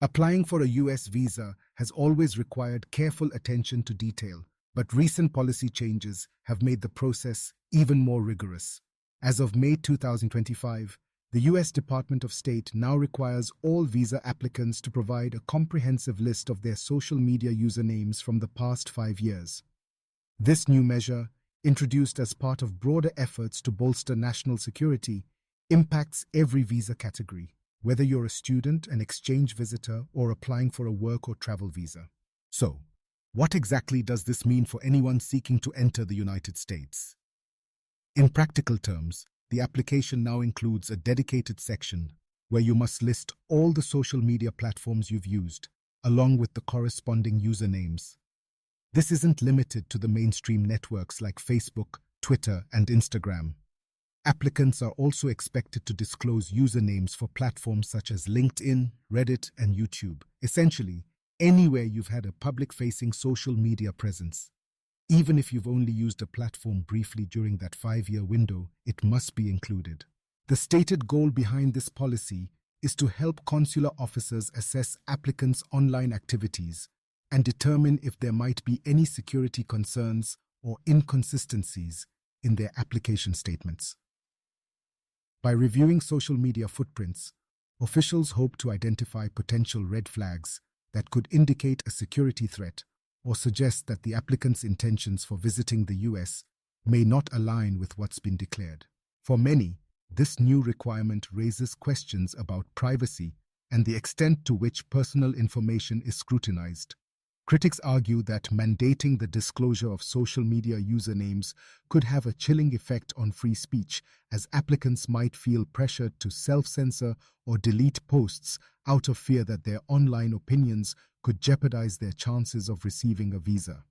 Applying for a US visa has always required careful attention to detail, but recent policy changes have made the process even more rigorous. As of May 2025, the US Department of State now requires all visa applicants to provide a comprehensive list of their social media usernames from the past 5 years. This new measure, introduced as part of broader efforts to bolster national security, impacts every visa category, whether you're a student, an exchange visitor, or applying for a work or travel visa. So, what exactly does this mean for anyone seeking to enter the United States? In practical terms, the application now includes a dedicated section where you must list all the social media platforms you've used, along with the corresponding usernames. This isn't limited to the mainstream networks like Facebook, Twitter, and Instagram. Applicants are also expected to disclose usernames for platforms such as LinkedIn, Reddit, and YouTube, essentially anywhere you've had a public-facing social media presence. Even if you've only used a platform briefly during that 5-year window, it must be included. The stated goal behind this policy is to help consular officers assess applicants' online activities and determine if there might be any security concerns or inconsistencies in their application statements. By reviewing social media footprints, officials hope to identify potential red flags that could indicate a security threat or suggest that the applicant's intentions for visiting the US may not align with what's been declared. For many, this new requirement raises questions about privacy and the extent to which personal information is scrutinized. Critics argue that mandating the disclosure of social media usernames could have a chilling effect on free speech, as applicants might feel pressured to self-censor or delete posts out of fear that their online opinions could jeopardize their chances of receiving a visa.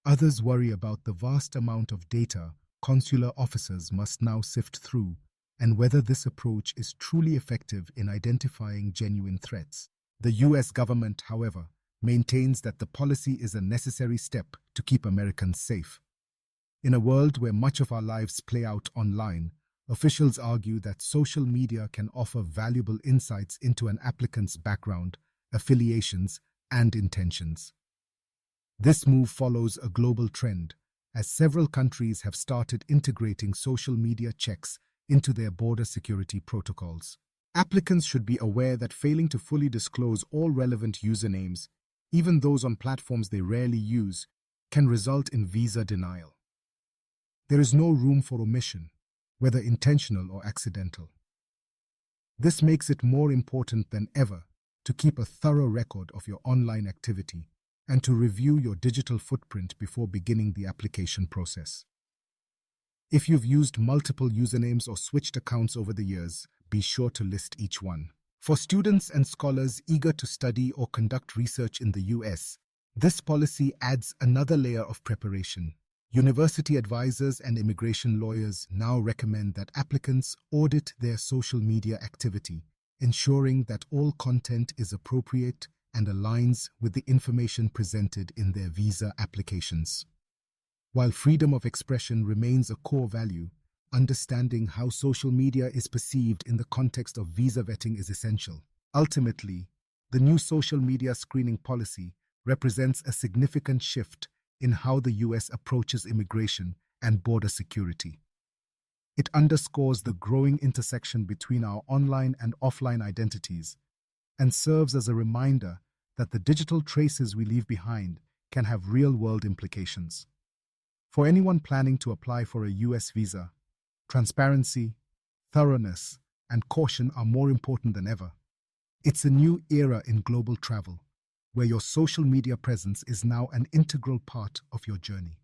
Others worry about the vast amount of data consular officers must now sift through, and whether this approach is truly effective in identifying genuine threats. The US government, however, maintains that the policy is a necessary step to keep Americans safe. In a world where much of our lives play out online, officials argue that social media can offer valuable insights into an applicant's background, affiliations, and intentions. This move follows a global trend, as several countries have started integrating social media checks into their border security protocols. Applicants should be aware that failing to fully disclose all relevant usernames, even those on platforms they rarely use, can result in visa denial. There is no room for omission, whether intentional or accidental. This makes it more important than ever to keep a thorough record of your online activity and to review your digital footprint before beginning the application process. If you've used multiple usernames or switched accounts over the years, be sure to list each one. For students and scholars eager to study or conduct research in the US, this policy adds another layer of preparation. University advisors and immigration lawyers now recommend that applicants audit their social media activity, ensuring that all content is appropriate and aligns with the information presented in their visa applications. While freedom of expression remains a core value, understanding how social media is perceived in the context of visa vetting is essential. Ultimately, the new social media screening policy represents a significant shift in how the US approaches immigration and border security. It underscores the growing intersection between our online and offline identities and serves as a reminder that the digital traces we leave behind can have real-world implications. For anyone planning to apply for a US visa, transparency, thoroughness, and caution are more important than ever. It's a new era in global travel, where your social media presence is now an integral part of your journey.